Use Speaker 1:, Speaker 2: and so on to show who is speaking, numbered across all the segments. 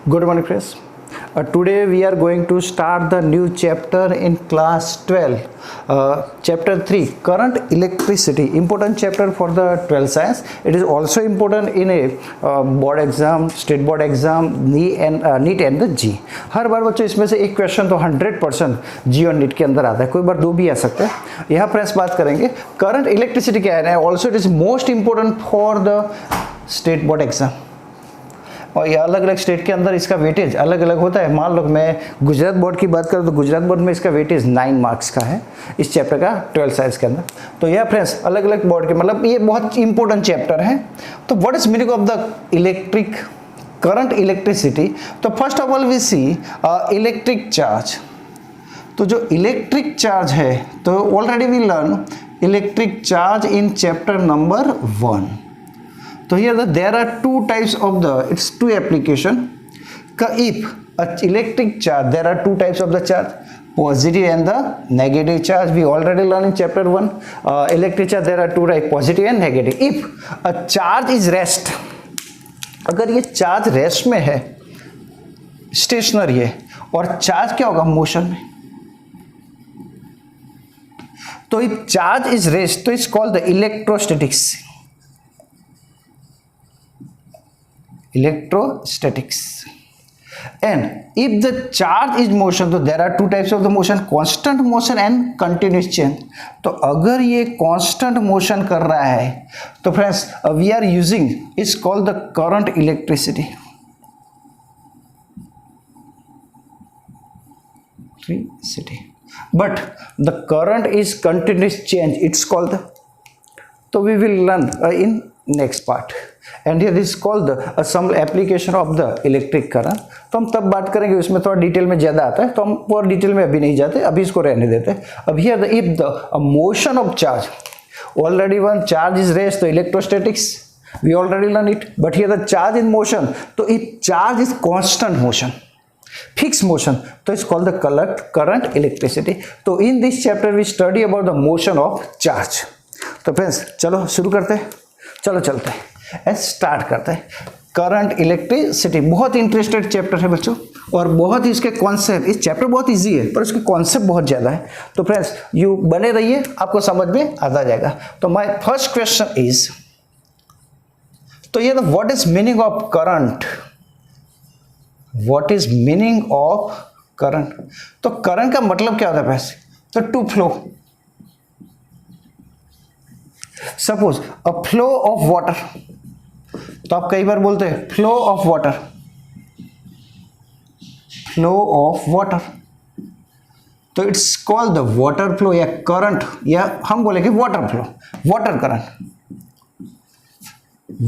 Speaker 1: Good morning, friends. Today we are going to start the new chapter in class 12. Chapter 3, Current Electricity. Important chapter for the 12th science. It is also important in a board exam, state board exam, NEET and the G. हर बार बच्चों इसमें से एक question तो 100% जी और NEET के अंदर आता है, कोई बार दो भी आ सकते हैं. यहाँ फ्रेंड्स बात करेंगे करंट इलेक्ट्रिसिटी क्या है. Also it is most important for the state board exam. और ये अलग अलग स्टेट के अंदर इसका वेटेज अलग अलग होता है. मान लो मैं गुजरात बोर्ड की बात करूँ तो गुजरात बोर्ड में इसका वेटेज 9 मार्क्स का है इस चैप्टर का 12 साइंस के अंदर. तो यह फ्रेंड्स अलग अलग बोर्ड के मतलब ये बहुत इंपॉर्टेंट चैप्टर है. तो what is meaning of the electric current electricity. तो first of all we see electric charge. तो जो इलेक्ट्रिक चार्ज है तो already we learn electric charge in chapter number 1. So here there are two types of it's two application. If a electric charge, there are two types of the charge, positive and the negative charge. We already learned in chapter 1. Electric charge there are two types, positive and negative. If a charge is rest, अगर ये charge rest में है, stationery है, और charge क्या होगा motion में. तो if charge is rest, तो it's called the electrostatics. Electrostatics. And if the charge is motion, तो there are two types of the motion, constant motion and continuous change. तो अगर ये constant motion कर रहा है तो friends we are using is called the current electricity. But the current is continuous change, it's called the, so we will learn in next part. And here this called the some application of the electric current. तो हम तब बात करेंगे, उसमें थोड़ा detail में ज़्यादा आता है तो हम और डिटेल में अभी नहीं जाते, अभी इसको रहने देते हैं. अब here if the motion of charge, already one charge is rest तो electrostatics we already learn it. But here the charge in motion, तो if charge is constant motion, fix motion, तो it's called the current electricity. तो in this chapter we study about the motion of charge. तो friends चलो शुरू करते हैं, चलो चलते हैं एंड स्टार्ट करते हैं. करंट इलेक्ट्रिसिटी बहुत इंटरेस्टेड चैप्टर है बच्चों, और बहुत ही इसके कॉन्सेप्ट, इस चैप्टर बहुत इजी है पर इसके कॉन्सेप्ट बहुत ज़्यादा है. तो फ्रेंड्स यू बने रहिए, आपको समझ में आता जाएगा. तो माय फर्स्ट क्वेश्चन इज, तो ये what is meaning of current. What is meaning of current. तो करंट का मतलब क्या होता है फ्रेंड्स. तो to flow. Suppose a flow of water, तो आप कई बार बोलते हैं flow of water, flow of water, तो it's called the water flow या करंट, या हम बोलेंगे water flow, water current,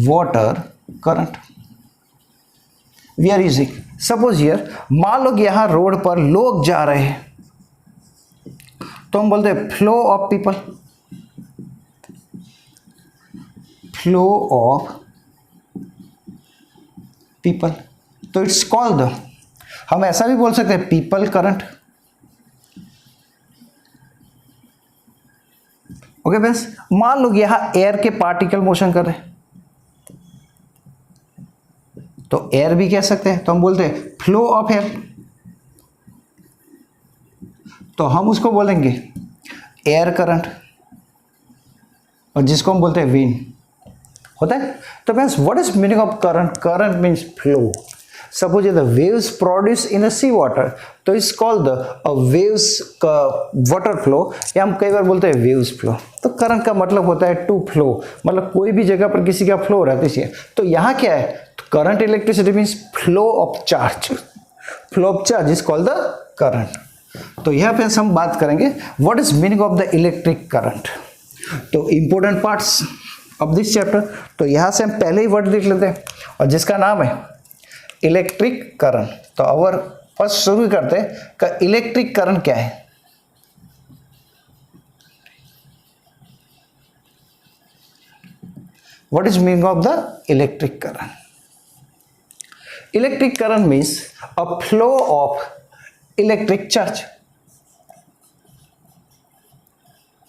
Speaker 1: water current we are using. Suppose here मान लो कि यहां रोड पर लोग जा रहे हैं तो हम बोलते हैं flow of people, flow of people, तो इट्स कॉल्ड द, हम ऐसा भी बोल सकते हैं पीपल करंट. ओके बस मान लो यहां एयर के पार्टिकल मोशन कर रहे हैं तो एयर भी कह सकते हैं, तो हम बोलते हैं फ्लो ऑफ एयर, तो हम उसको बोलेंगे एयर करंट, और जिसको हम बोलते हैं विंड होता है. तो friends what is meaning of current. Current means flow. Suppose the waves produce in a sea water, तो it's called the waves water flow, या हम कई बार बोलते हैं वेव्स फ्लो. तो करंट का मतलब होता है टू फ्लो, मतलब कोई भी जगह पर किसी का फ्लो रहती है. तो यहाँ क्या है, current electricity means flow of charge, flow of charge is called the current. तो यहाँ पे हम बात करेंगे what is meaning of the electric current. तो important parts of this chapter, तो यहां से हम पहले ही वर्ड लिख लेते हैं और जिसका नाम है इलेक्ट्रिक करंट. तो और फर्स्ट शुरू करते हैं का इलेक्ट्रिक करंट क्या है. What is meaning of the electric current. Electric current means a flow of electric charge,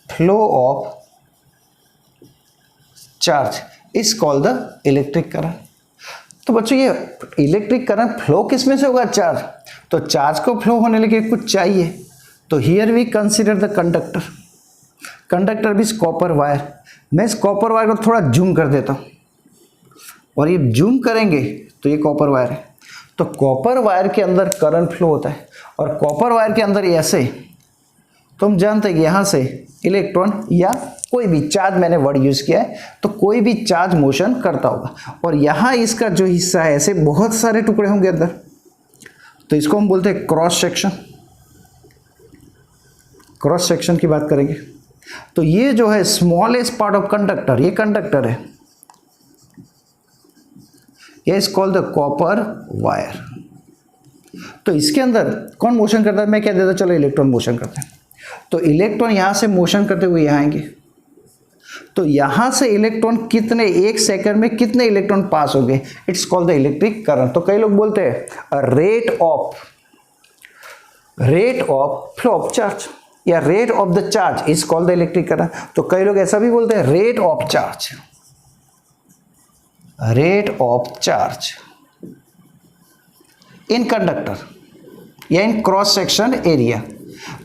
Speaker 1: flow of charge is called the electric current. तो बच्चों ये इलेक्ट्रिक करंट फ्लो किस में से होगा? चार्ज। तो चार्ज को फ्लो होने लगे कुछ चाहिए, तो here we consider the conductor. Conductor भी कॉपर वायर। मैं इस कॉपर वायर को थोड़ा जूम कर देता हूँ, और ये जूम करेंगे तो ये कॉपर वायर है। तो कॉपर वायर के अंदर करंट फ्लो होता है, और कॉपर वायर के अंदर ऐसे, तो हम जानते हैं कि यहाँ से इलेक्ट्रॉन या कोई भी चार्ज, मैंने वर्ड यूज किया है, तो कोई भी चार्ज मोशन करता होगा, और यहाँ इसका जो हिस्सा है ऐसे बहुत सारे टुकड़े होंगे अंदर, तो इसको हम बोलते हैं क्रॉस सेक्शन। क्रॉस सेक्शन की बात करेंगे तो ये जो है स्मॉलेस्ट पार्ट ऑफ कंडक्टर, ये कंडक्टर है, ये is called the copper wire. तो इसके अंदर कौन मोशन करता है? मैं क्या देता, चलो इलेक्ट्रॉन मोशन करते हैं। तो इलेक्ट्रॉन यहां से मोशन करते हुए यहां आएंगे, तो यहां से इलेक्ट्रॉन कितने, एक सेकंड में कितने इलेक्ट्रॉन पास हो गए, it's called the electric current. तो कई लोग बोलते हैं rate of flow of charge या rate of the charge is called the electric current. तो कई लोग ऐसा भी बोलते हैं rate of charge, rate of charge in conductor या इन क्रॉस सेक्शन एरिया।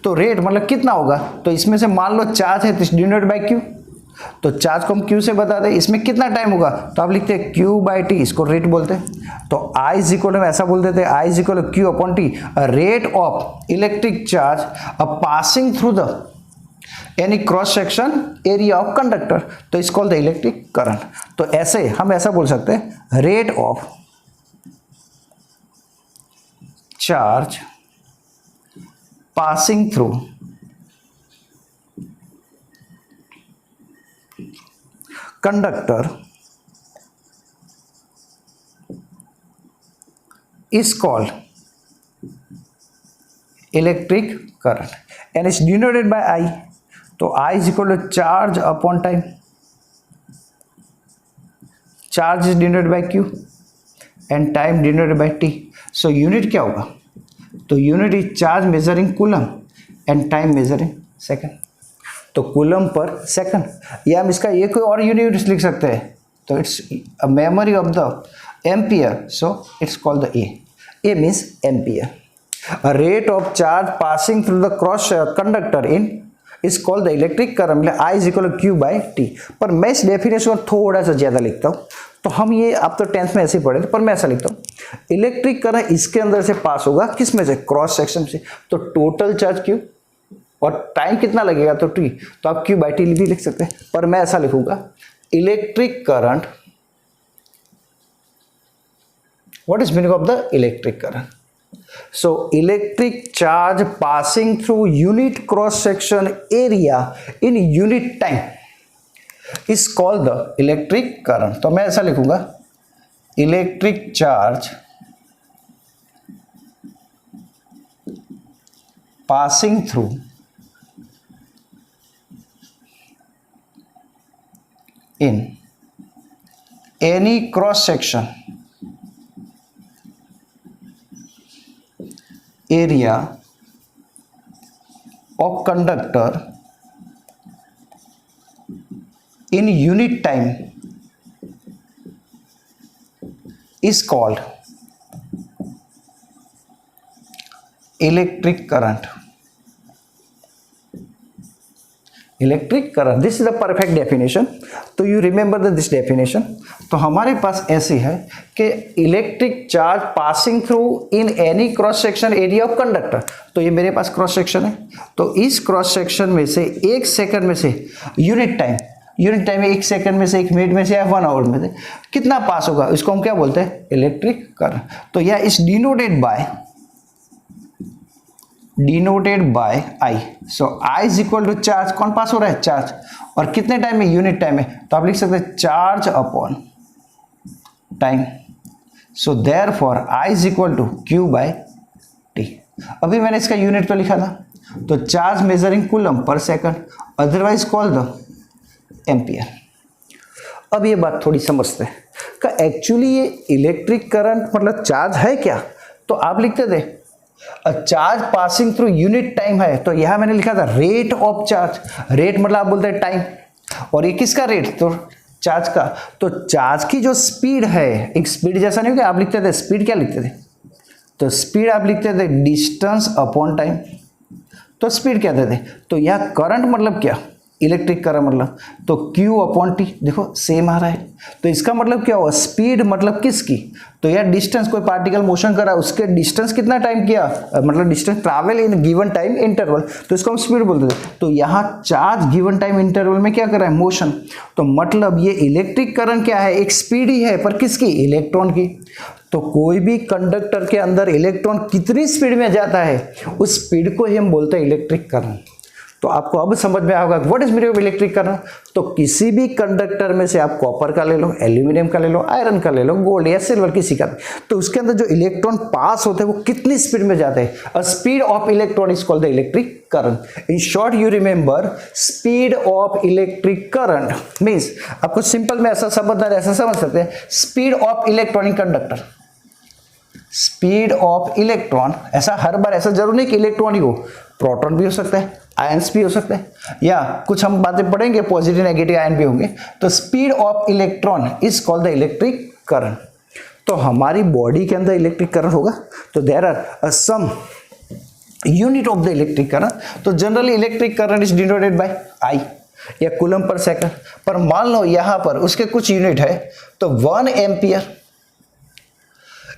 Speaker 1: तो रेट मतलब कितना होगा, तो इसमें से मान लो चार्ज है तो डिनोटेड बाय क्यू, तो चार्ज को हम क्यू से बता दें, इसमें कितना टाइम होगा, तो आप लिखते हैं क्यू बाई टी, इसको रेट बोलते हैं। तो आई इज इक्वल, हम ऐसा बोल देते हैं I is equal Q upon T, rate of electric charge passing through the any cross section area of conductor, तो is called the electric current. तो ऐसे हम ऐसा बोल सकते हैं rate of charge passing through conductor is called electric current and is denoted by I. तो I is equal to charge upon time. Charge is denoted by Q and time denoted by T. So unit क्या होगा, तो unit is charge measuring coulomb and time measuring second. तो coulomb per second, या हम इसका ये कोई और यूनिट लिख सकते हैं, तो it's a memory of the ampere, so it's called the A means ampere. A rate of charge passing through the cross conductor in is called the electric current, मतलब I is equal Q by T. पर मैं इस definition को थोड़ा सा ज़्यादा लिखता हूँ, तो हम ये आप तो टेंथ में ऐसे ही पढ़े थे, पर मैं ऐसा लिखता हूँ इलेक्ट्रिक करंट इसके अंदर से पास होगा, किस में से, क्रॉस सेक्शन से, तो टोटल चार्ज क्यू और टाइम कितना लगेगा, तो टी, तो आप क्यू बाई टी भी लिख सकते हैं, पर मैं ऐसा लिखूंगा electric current, what is meaning of the electric current, so electric charge passing through unit cross section area in unit time is called the electric current. तो मैं ऐसा लिखूंगा electric charge passing through in any cross section area of conductor in unit time is called electric current. Electric current, this is the perfect definition, तो you remember this definition. तो हमारे पास ऐसी है कि electric charge passing through in any cross section area of conductor, तो ये मेरे पास cross section है, तो इस क्रॉस सेक्शन में से एक सेकंड में से यूनिट टाइम में एक सेकंड में से, एक मिनट में से या 1 आवर में से कितना पास होगा, इसको हम क्या बोलते हैं, इलेक्ट्रिक करंट। तो यह is denoted by I, so I is equal to charge, कौन पास हो रहा है, चार्ज, और कितने टाइम में, यूनिट टाइम में, तो आप लिख सकते हैं charge upon time, so therefore I is equal to Q by T. अभी मैंने इसका यूनिट तो लिखा था, तो charge measuring coulomb per second, otherwise call the ampere. अब ये बात थोड़ी समझते हैं कि एक्चुअली ये इलेक्ट्रिक करंट मतलब चार्ज है क्या, तो आप लिखते the charge passing through unit time है, तो यहां मैंने लिखा था रेट ऑफ चार्ज, रेट मतलब आप बोलते हैं टाइम, और ये किसका रेट, तो चार्ज का। तो चार्ज की जो स्पीड है, एक स्पीड जैसा नहीं हो, आप लिखते थे स्पीड, क्या लिखते थे, तो स्पीड आप लिखते थे डिस्टेंस अपॉन टाइम, तो स्पीड कहते थे। तो यह करंट मतलब क्या, इलेक्ट्रिक करंट मतलब, तो Q अपॉन टी, देखो सेम आ रहा है। तो इसका मतलब क्या हुआ, स्पीड मतलब किसकी, तो यह डिस्टेंस, कोई पार्टिकल मोशन कर रहा है उसके डिस्टेंस कितना टाइम किया, मतलब distance travel in given time interval, तो इसको हम स्पीड बोलते थे। तो यहाँ चार्ज गिवन टाइम इंटरवल में क्या कर रहा है, मोशन। तो मतलब ये इलेक्ट्रिक करंट क्या है, एक स्पीड ही है, पर किसकी, इलेक्ट्रॉन की। तो कोई भी कंडक्टर के अंदर इलेक्ट्रॉन कितनी स्पीड में जाता है, उस स्पीड को ही हम बोलते हैं इलेक्ट्रिक करंट। तो आपको अब समझ में आएगा what is meaning of electric current. तो किसी भी कंडक्टर में से आप कॉपर का ले लो, एल्यूमिनियम का ले लो, आयरन का ले लो, गोल्ड या सिल्वर किसी का, तो उसके अंदर जो इलेक्ट्रॉन पास होते हैं वो कितनी स्पीड में जाते हैं, a speed of electron is called the electric current. In short you remember speed of electric current means, आपको सिंपल में ऐसा समझना है, ऐसा समझ सकते हैं, speed of electronic conductor, speed of electron. ऐसा हर बार ऐसा जरूर नहीं कि इलेक्ट्रॉन ही हो, प्रोटॉन भी हो सकता है, आयंस भी हो सकते हैं, या कुछ हम बातें पढ़ेंगे पॉजिटिव नेगेटिव आयन भी होंगे। तो speed of electron is called the electric current. तो हमारी बॉडी के अंदर इलेक्ट्रिक करंट होगा, तो there are some unit of the electric current. तो generally electric current is denoted by I या कूलम पर सेकंड, पर मान लो यहां पर उसके कुछ यूनिट है, तो 1 एम्पियर,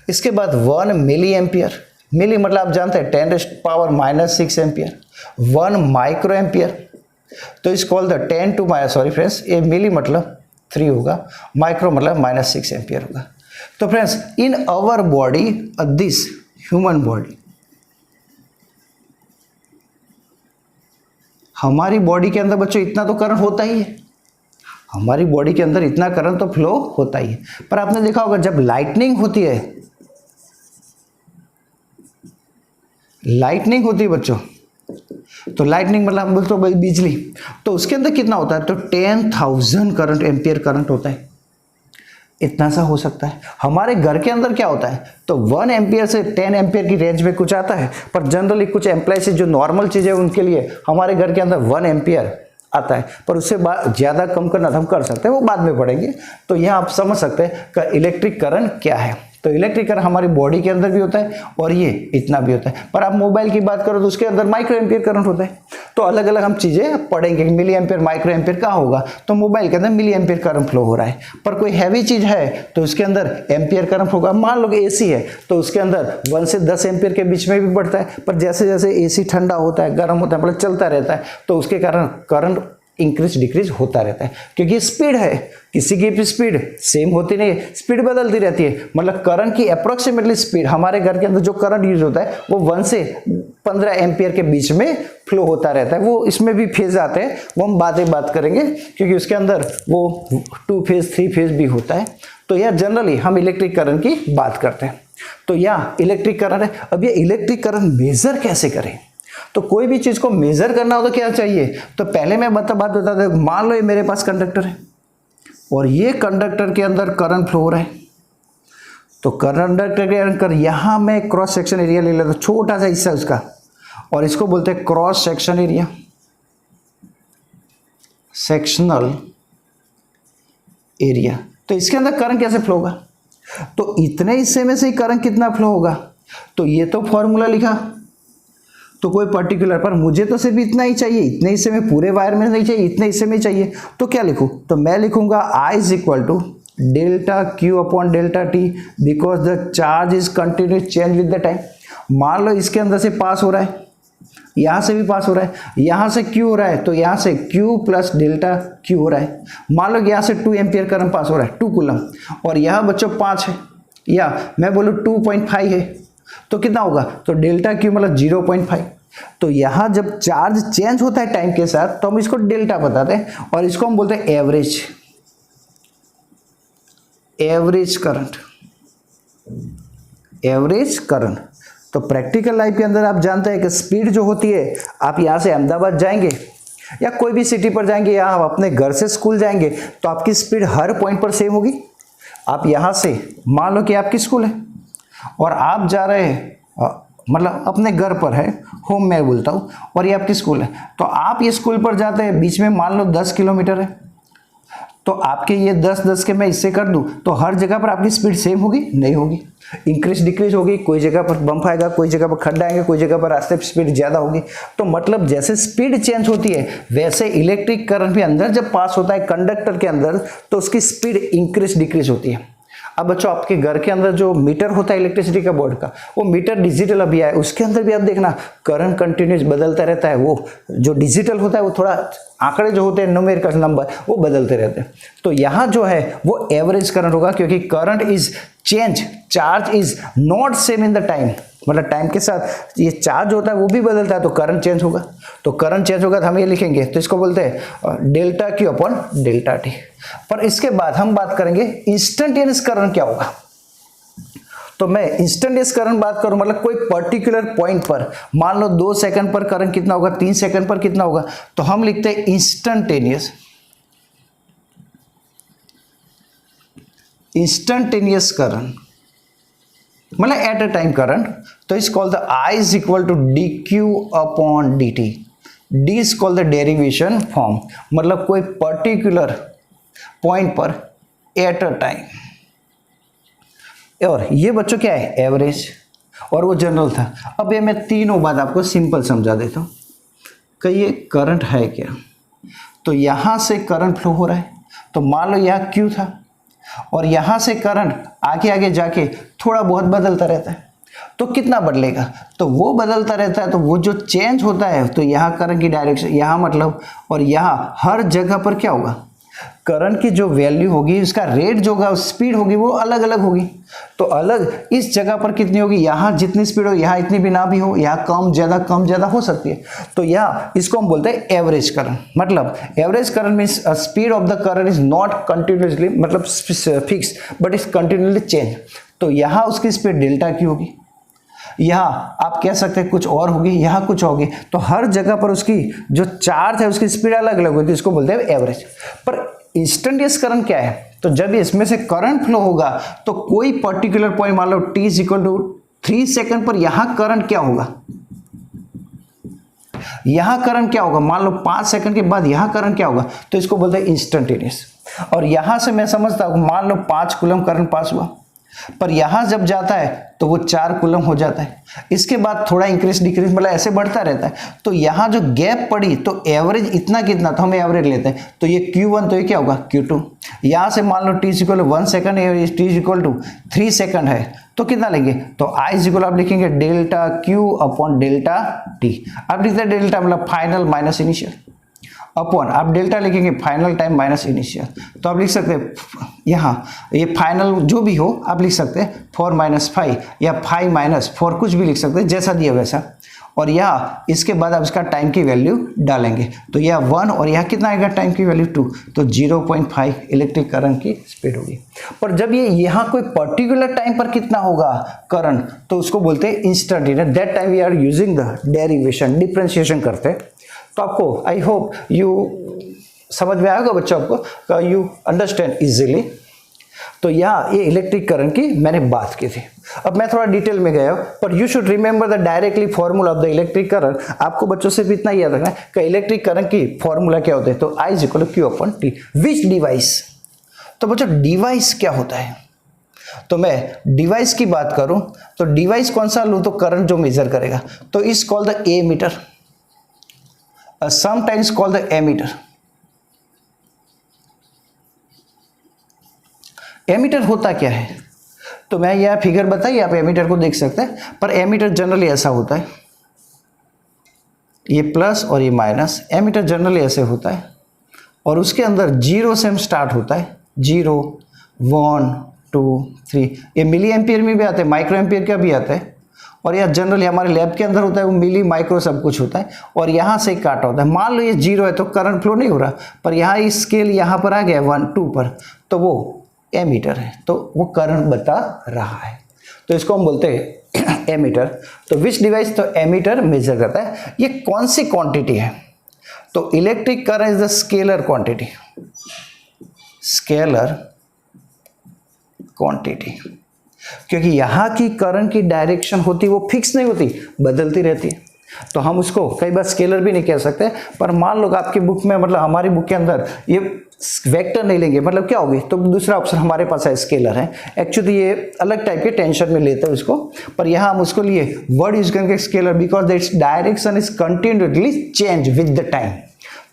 Speaker 1: इसके बाद 1 मिली एम्पियर, मिली मतलब आप जानते हैं 10⁻⁻6 एम्पियर, 1 माइक्रो एम्पियर, तो इस call the 10 to minus, sorry friends, ये मिली मतलब 3 होगा, माइक्रो मतलब -6 एम्पियर होगा। तो friends in our body, this human body, हमारी बॉडी के अंदर बच्चों इतना तो करंट होता ही है, हमारी बॉडी के अंदर इतना करंट तो फ्लो होता ही है। पर आपने देखा होगा जब लाइटनिंग होती है, लाइटनिंग होती है बच्चों, तो लाइटनिंग मतलब हम बोलते हैं बिजली, तो उसके अंदर कितना होता है, तो 10,000 करंट एम्पियर करंट होता है, इतना सा हो सकता है। हमारे घर के अंदर क्या होता है, तो 1 एम्पियर से 10 एम्पियर की रेंज में कुछ आता है, पर जनरली कुछ एम्प्लॉयज जो नॉर्मल चीज़ है उनके लिए हमारे घर के अंदर 1 एम्पियर आता है, पर उससे ज़्यादा कम करना तो हम कर सकते हैं, वो बाद में पढ़ेंगे। तो यहाँ आप समझ सकते हैं कि इलेक्ट्रिक करंट क्या है। तो इलेक्ट्रिक करंट हमारी बॉडी के अंदर भी होता है और ये इतना भी होता है, पर आप मोबाइल की बात करो तो उसके अंदर माइक्रो एम्पियर करंट होता है। तो अलग अलग हम चीज़ें पढ़ेंगे, मिली एम्पियर माइक्रो एम्पियर कहाँ होगा, तो मोबाइल के अंदर मिली एम्पियर करंट फ्लो हो रहा है। पर कोई हैवी चीज़ है तो उसके अंदर एम्पियर करंट होगा। मान लो कि एसी है तो उसके अंदर 1 से 10 एम्पियर के बीच में भी बढ़ता है, पर जैसे जैसे एसी ठंडा होता है, गर्म होता है, मतलब चलता रहता है, तो उसके कारण करंट इंक्रीज डिक्रीज होता रहता है, क्योंकि स्पीड है, किसी की भी स्पीड सेम होती नहीं है, स्पीड बदलती रहती है। मतलब करंट की अप्रोक्सीमेटली स्पीड, हमारे घर के अंदर जो करंट यूज होता है वो 1 से 15 एम्पियर के बीच में फ्लो होता रहता है। वो इसमें भी फेज आते हैं, वो हम बात करेंगे, क्योंकि उसके अंदर वो 2 फेज 3 फेज भी होता है। तो यह जनरली हम इलेक्ट्रिक करंट की बात करते हैं। तो यह इलेक्ट्रिक करंट है। अब ये इलेक्ट्रिक करंट मेजर कैसे करें, तो कोई भी चीज को मेजर करना हो तो क्या चाहिए, तो पहले मैं बात बता दूं, मान लो ये मेरे पास कंडक्टर है और ये कंडक्टर के अंदर करंट फ्लो हो रहा है, तो कंडक्टर के अंदर यहां मैं क्रॉस सेक्शन एरिया ले लेता हूं, छोटा सा हिस्सा उसका, और इसको बोलते हैं cross section area, sectional area. तो इसके अंदर करंट कैसे फ्लो होगा, तो इतने हिस्से में से करंट कितना फ्लो होगा, तो ये तो फॉर्मूला लिखा, तो कोई पर्टिकुलर, पर मुझे तो सिर्फ इतना ही चाहिए, इतने हिस्से में, पूरे वायर में नहीं चाहिए, इतने हिस्से में चाहिए। तो क्या लिखूं, तो मैं लिखूंगा I is equal to delta Q upon delta T, because the charge is continuous change with the time. मान लो इसके अंदर से पास हो रहा है, यहाँ से भी पास हो रहा है, यहाँ से Q हो रहा है, तो यहाँ से Q प्लस डेल्टा Q हो रहा है। मान लो यहाँ से 2 एम्पियर करंट पास हो रहा है, 2 कूलम, और यहाँ बच्चों 5 है, या मैं बोलूँ 2.5 है, तो कितना होगा, तो डेल्टा Q मतलब 0.5। तो यहां जब चार्ज चेंज होता है टाइम के साथ तो हम इसको डेल्टा बताते हैं, और इसको हम बोलते हैं average, average current, average current. तो प्रैक्टिकल लाइफ के अंदर आप जानते हैं कि स्पीड जो होती है, आप यहां से अहमदाबाद जाएंगे या कोई भी सिटी पर जाएंगे, या आप अपने घर से स्कूल जाएंगे, तो आपकी स्पीड हर पॉइंट पर सेम होगी। आप यहां से मान लो कि आपकी स्कूल है और आप जा रहे हैं, मतलब अपने घर पर है, होम मैं बोलता हूँ, और ये आपकी स्कूल है, तो आप ये स्कूल पर जाते हैं, बीच में मान लो 10 किलोमीटर है, तो आपके ये 10-10 के मैं इससे कर दूं तो हर जगह पर आपकी स्पीड सेम होगी? नहीं होगी, इंक्रीज डिक्रीज होगी। कोई जगह पर बम्प आएगा, कोई जगह पर खड्डा आएंगे, कोई जगह पर रास्ते पर स्पीड ज़्यादा होगी। तो मतलब जैसे स्पीड चेंज होती है वैसे इलेक्ट्रिक करंट भी अंदर जब पास होता है कंडक्टर के अंदर तो उसकी स्पीड इंक्रीज डिक्रीज होती है। अब बच्चों आपके घर के अंदर जो मीटर होता है इलेक्ट्रिसिटी का बोर्ड का, वो मीटर डिजिटल अभी आया, उसके अंदर भी आप देखना करंट कंटिन्यूस बदलता रहता है। वो जो डिजिटल होता है वो थोड़ा आंकड़े जो होते हैं न्यूमेरिकल नंबर वो बदलते रहते हैं। तो यहाँ जो है वो एवरेज करंट होगा, क्योंकि current is change, charge is not same in the time, मतलब टाइम के साथ ये चार्ज होता है वो भी बदलता है तो करंट चेंज होगा। तो करंट चेंज होगा तो हम ये लिखेंगे, तो इसको बोलते हैं delta Q upon delta T. पर इसके बाद हम बात करेंगे इंस्टेंटेनियस करंट क्या होगा। तो मैं इंस्टेंटेनियस करंट बात करूं मतलब कोई पर्टिकुलर पॉइंट पर, मान लो 2 सेकंड पर करंट कितना होगा, 3 सेकंड पर कितना होगा, तो हम लिखते हैं इंस्टेंटेनियस। इंस्टेंटेनियस करंट मतलब एट अ टाइम करंट, तो is called the I is equal to D Q upon D T. D is called the derivation form, मतलब कोई पर्टिकुलर पॉइंट पर एट अ टाइम। और ये बच्चों क्या है, एवरेज, और वो जनरल था। अब ये मैं तीनों बात आपको सिंपल समझा देता हूँ कि ये करंट है क्या। तो यहाँ से करंट फ्लो हो रहा है, तो मान लो यहाँ Q था और यहाँ से करंट आगे आगे जाके थोड़ा बहुत बदलता रहता है। तो कितना बदलेगा, तो वो बदलता रहता है, तो वो जो चेंज होता है तो यहाँ करंट की डायरेक्शन, यहाँ मतलब, और यहाँ हर जगह पर क्या होगा, करंट की जो वैल्यू होगी उसका रेट जो होगा स्पीड होगी वो अलग अलग होगी। तो अलग इस जगह पर कितनी होगी, यहाँ जितनी स्पीड हो यहाँ इतनी भी ना भी हो, यहाँ कम ज़्यादा हो सकती है। तो यहाँ इसको हम बोलते हैं एवरेज करंट। मतलब average current means speed of the current is not continuously मतलब fix but is continuously change. तो यहाँ उसकी स्पीड डेल्टा की होगी, यहाँ आप कह सकते हैं कुछ और होगी, यहाँ कुछ होगी। तो हर जगह पर उसकी जो चार्ज है उसकी स्पीड अलग अलग होती है, इसको बोलते हैं एवरेज। पर इंस्टेंटेनियस करंट क्या है, तो जब इसमें से करंट फ्लो होगा तो कोई पर्टिकुलर पॉइंट, मान लो t is equal to 3 second पर यहाँ करंट क्या होगा, यहाँ करंट क्या होगा, मान लो 5 सेकंड के बाद यहाँ करंट क्या होगा, तो इसको बोलते हैं इंस्टेंटेनियस। और यहाँ से मैं समझता हूँ, मान लो 5 कूलम करंट पास हुआ, पर यहाँ जब जाता है तो वो 4 कूलम हो जाता है। इसके बाद थोड़ा इंक्रीज डिक्रीज मतलब ऐसे बढ़ता रहता है। तो यहाँ जो गैप पड़ी तो एवरेज इतना कितना, तो हम एवरेज लेते हैं, तो ये Q1 तो ये क्या होगा Q2। यहाँ से मान लो t is equal to 1 second है, t is equal to 3 second है, तो कितना लेंगे, तो I इज इक्वल आप लिखेंगे delta Q upon delta T। आप लिखते हैं डेल्टा मतलब फाइनल माइनस इनिशियल, अपॉन आप डेल्टा लिखेंगे फाइनल टाइम माइनस इनिशियल। तो आप लिख सकते हैं यहाँ ये फाइनल जो भी हो आप लिख सकते हैं 4 माइनस 5 या 5 माइनस 4, कुछ भी लिख सकते हैं जैसा दिया वैसा। और यहाँ इसके बाद आप इसका टाइम की वैल्यू डालेंगे, तो यह 1 और यहाँ कितना आएगा टाइम की वैल्यू 2, तो 0.5 इलेक्ट्रिक करंट की स्पीड होगी। पर जब ये यहाँ कोई पर्टिकुलर टाइम पर कितना होगा करंट, तो उसको बोलते हैं instantaneous. That time we are using the derivation, differentiation करते हैं। तो आपको आई होप यू समझ में आएगा बच्चों, आपको यू अंडरस्टैंड इजीली। तो यहाँ ये इलेक्ट्रिक करंट की मैंने बात की थी। अब मैं थोड़ा डिटेल में गया, पर you should remember the directly formula of the electric current. आपको बच्चों से भी इतना याद रखना है कि इलेक्ट्रिक करंट की फॉर्मूला क्या होता है, तो I is equal to Q upon T। Which device, तो बच्चों डिवाइस क्या होता है, तो मैं डिवाइस की बात करूं तो डिवाइस कौन सा लूं, तो करंट जो मेजर करेगा, तो is called the ammeter, sometimes called the ammeter। Ammeter होता क्या है, तो मैं यह फिगर बताइए, आप एमीटर को देख सकते हैं। पर एमीटर जनरली ऐसा होता है, ये प्लस और ये माइनस, एमीटर जनरली ऐसे होता है और उसके अंदर 0 से हम स्टार्ट होता है, 0 1 2 3, ये मिली एम्पियर में भी आता है, माइक्रो एम्पियर का भी आता है। और यह जनरली हमारे लैब के अंदर होता है, वो मिली माइक्रो सब कुछ होता है। और यहाँ से काटा होता है, मान लो ये 0 है तो करंट फ्लो नहीं हो रहा, पर यहाँ इस स्केल यहाँ पर आ गया 1 2 पर, तो वो एमीटर है, तो वो करंट बता रहा है, तो इसको हम बोलते हैं एमीटर। तो विच डिवाइस, तो एमीटर मेजर करता है। ये कौन सी क्वांटिटी है, तो electric current is the scalar quantity, scalar quantity, क्योंकि यहाँ की करंट की डायरेक्शन होती वो फिक्स नहीं होती, बदलती रहती है। तो हम उसको कई बार स्केलर भी नहीं कह सकते, पर मान लो आपकी बुक में, मतलब हमारी बुक के अंदर ये वेक्टर नहीं लेंगे, मतलब क्या होगी, तो दूसरा ऑप्शन हमारे पास है स्केलर है। एक्चुअली ये अलग टाइप के टेंशन में लेते हैं उसको, पर यहाँ हम उसको लिए वर्ड यूज करेंगे scalar, because that's direction is continuously change with the time,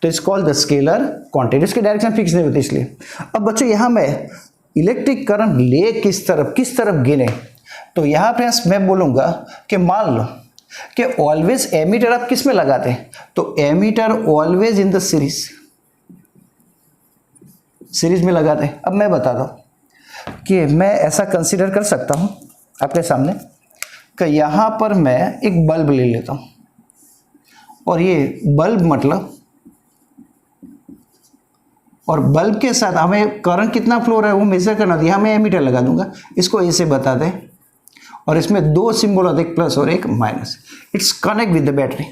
Speaker 1: तो it's called the scalar quantity. इसकी डायरेक्शन फिक्स नहीं होती इसलिए। अब बच्चों यहाँ मैं इलेक्ट्रिक करंट ले किस तरफ गिने, तो यहाँ पे मैं बोलूँगा कि मान लो कि ऑलवेज एमीटर आप किस में लगाते हैं, तो ammeter always in the series में लगाते हैं। अब मैं बताता हूँ कि मैं ऐसा कंसीडर कर सकता हूँ आपके सामने कि यहाँ पर मैं एक बल्ब ले लेता हूँ, और ये बल्ब मतलब, और बल्ब के साथ हमें करंट कितना फ्लो हो रहा है वो मेजर करना था। यहाँ मैं एमीटर लगा दूंगा, इसको ए से बता दें, और इसमें दो सिंबल होते, एक प्लस और एक minus. It's connect with the battery,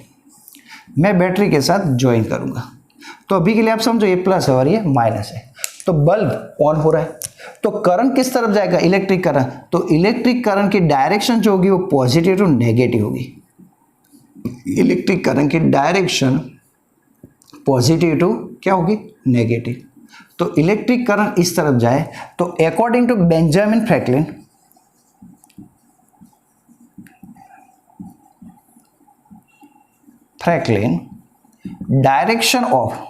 Speaker 1: मैं बैटरी के साथ ज्वाइन करूंगा। तो अभी के लिए आप समझो ये प्लस है और ये माइनस है, तो बल्ब ऑन हो रहा है। तो करंट किस तरफ जाएगा, इलेक्ट्रिक करंट, तो इलेक्ट्रिक करंट की डायरेक्शन जो होगी वो पॉजिटिव टू नेगेटिव होगी। इलेक्ट्रिक करंट की डायरेक्शन पॉजिटिव टू क्या होगी, नेगेटिव। तो इलेक्ट्रिक करंट इस तरफ जाए, तो according to Benjamin Franklin, direction of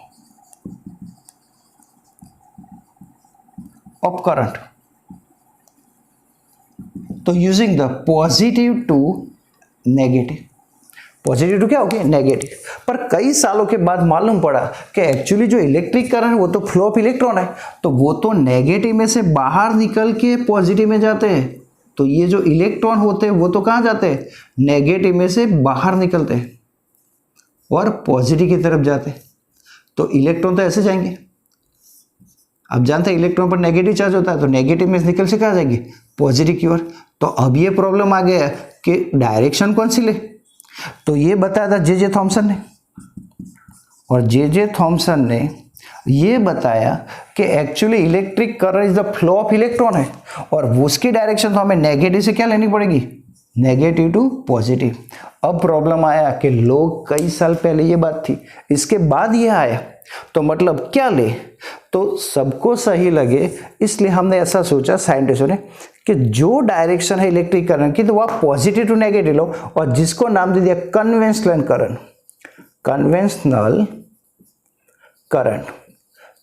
Speaker 1: current, तो using the positive to negative, positive to क्या होगी, नेगेटिव। पर कई सालों के बाद मालूम पड़ा कि एक्चुअली जो इलेक्ट्रिक करंट है वो तो फ्लो ऑफ इलेक्ट्रॉन है, तो वो तो नेगेटिव में से बाहर निकल के पॉजिटिव में जाते हैं। तो ये जो इलेक्ट्रॉन होते हैं वो तो कहाँ जाते हैं, नेगेटिव में से बाहर निकलते हैं और पॉजिटिव की तरफ जाते हैं। तो इलेक्ट्रॉन तो ऐसे जाएंगे, अब जानते हैं इलेक्ट्रॉन पर नेगेटिव चार्ज होता है, तो नेगेटिव में निकल से कहाँ जाएंगे, पॉजिटिव की ओर। तो अब ये प्रॉब्लम आ गया कि डायरेक्शन कौन सी ले, तो ये बताया था जे थॉमसन ने, और जे थॉमसन ने ये बताया कि actually electric current is the flow of electron है, और उसकी डायरेक्शन तो हमें नेगेटिव से क्या लेनी पड़ेगी, नेगेटिव टू पॉजिटिव। अब प्रॉब्लम आया कि लोग कई साल पहले ये बात थी, इसके बाद ये आया, तो मतलब क्या ले, तो सबको सही लगे, इसलिए हमने ऐसा सोचा साइंटिस्टों ने कि जो डायरेक्शन है इलेक्ट्रिक करंट की, तो वह पॉजिटिव टू नेगेटिव लो, और जिसको नाम दे दिया कन्वेंशनल करंट, कन्वेंशनल करंट।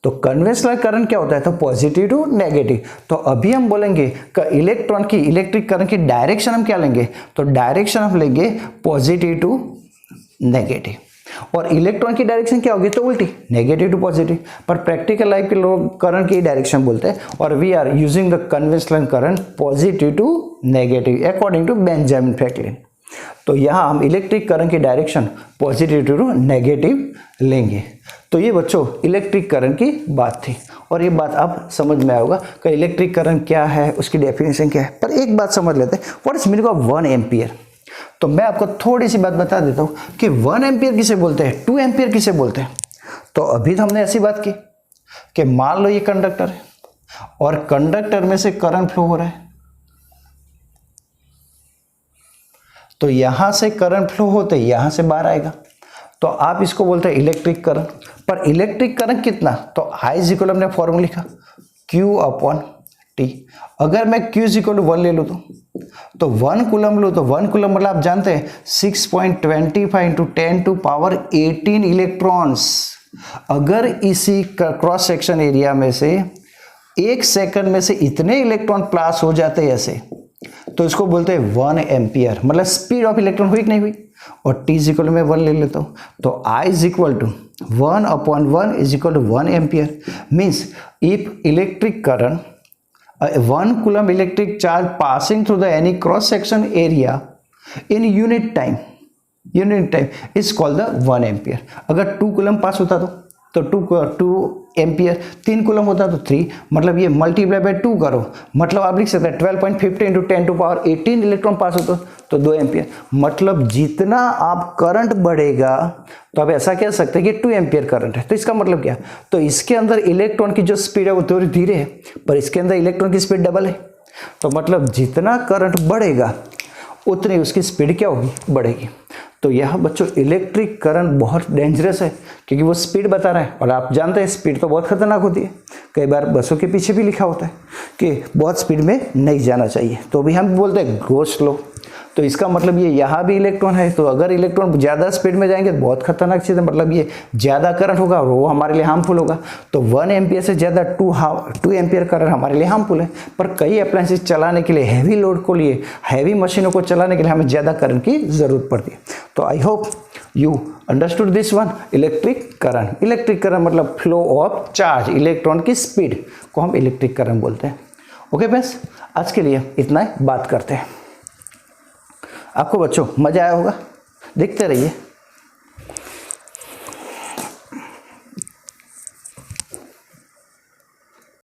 Speaker 1: तो कन्वेंशनल करंट क्या होता है, तो पॉजिटिव टू नेगेटिव। तो अभी हम बोलेंगे कि इलेक्ट्रॉन की इलेक्ट्रिक करंट की डायरेक्शन हम क्या लेंगे, तो डायरेक्शन हम लेंगे पॉजिटिव टू नेगेटिव, और इलेक्ट्रॉन की डायरेक्शन क्या होगी, तो उल्टी, नेगेटिव टू पॉजिटिव। पर प्रैक्टिकल लाइफ के लोग करंट की डायरेक्शन बोलते हैं, और we are using the conventional current positive to negative according to Benjamin Franklin. तो यहाँ हम इलेक्ट्रिक करंट की डायरेक्शन पॉजिटिव टू नेगेटिव लेंगे। तो ये बच्चों इलेक्ट्रिक करंट की बात थी, और ये बात अब समझ में आएगा कि इलेक्ट्रिक करंट क्या है, उसकी डेफिनेशन क्या है। पर एक बात समझ लेते हैं, what is meaning of 1 ampere. तो मैं आपको थोड़ी सी बात बता देता हूँ कि 1 एम्पियर किसे बोलते हैं, 2 एम्पियर किसे बोलते हैं। तो अभी तो हमने ऐसी बात की कि मान लो ये कंडक्टर है, और कंडक्टर में से करंट फ्लो हो रहा है, तो यहां से करंट फ्लो होते यहां से बाहर आएगा, तो आप इसको बोलते हैं इलेक्ट्रिक करंट। पर इलेक्ट्रिक करंट कितना, तो आई इज इक्वल, हमने फॉर्मूला लिखा Q अपॉन T। अगर मैं Q इज इक्वल टू 1 ले लूँ तो 1 कूलम लूँ, तो 1 कूलम मतलब आप जानते हैं 6.25 इंटू 10 टू पावर 18 इलेक्ट्रॉन्स। अगर इसी क्रॉस सेक्शन एरिया में से 1 सेकंड में से इतने इलेक्ट्रॉन पास हो जाते हैं ऐसे, तो इसको बोलते हैं 1 एम्पियर, मतलब स्पीड ऑफ इलेक्ट्रॉन हुई कि नहीं हुई। और T इज इक्वल में 1 ले लेता हूँ, तो I is equal to 1 upon 1 is equal to 1 ampere. Means if electric current 1 coulomb electric charge passing through the any cross section area in unit time is called the 1 ampere. अगर 2 coulomb पास होता तो 2 ampere, 3 coulomb होता तो 3, मतलब ये multiply by 2 करो, मतलब आप लिख सकते हैं 12.50 इंटू 10 टू पावर 18 इलेक्ट्रॉन पास होता तो 2 एम्पियर। मतलब जितना आप करंट बढ़ेगा, तो आप ऐसा कह सकते हैं कि 2 एम्पियर करंट है। तो इसका मतलब क्या, तो इसके अंदर इलेक्ट्रॉन की जो स्पीड है वो थोड़ी धीरे है, पर इसके अंदर इलेक्ट्रॉन की स्पीड डबल है। तो मतलब जितना करंट बढ़ेगा उतनी उसकी स्पीड क्या होगी, बढ़ेगी। तो तो यह बच्चों इलेक्ट्रिक करंट बहुत डेंजरस है, क्योंकि वो स्पीड बता रहा है और आप जानते हैं स्पीड तो बहुत खतरनाक होती है। कई बार बसों के पीछे भी लिखा होता है कि बहुत स्पीड में नहीं जाना चाहिए, तो भी हम बोलते हैं गो स्लो। तो इसका मतलब ये यहाँ भी इलेक्ट्रॉन है, तो अगर इलेक्ट्रॉन ज़्यादा स्पीड में जाएंगे तो बहुत खतरनाक चीज़ है, मतलब ये ज़्यादा करंट होगा और वो हमारे लिए हार्मफुल होगा। तो 1 एम्पियर से ज़्यादा 2 एम्पियर करंट हमारे लिए हार्मफुल है। पर कई अप्लायंसेस चलाने के लिए, हैवी लोड को लिए, हैवी मशीनों को चलाने के लिए हमें ज़्यादा करंट की ज़रूरत पड़ती है। तो I hope you understood this one, electric current. Electric current मतलब फ्लो ऑफ चार्ज, इलेक्ट्रॉन की स्पीड को हम इलेक्ट्रिक करंट बोलते हैं। ओके बस, आज के लिए इतना ही बात करते हैं। आपको बच्चों मज़ा आया होगा, देखते रहिए।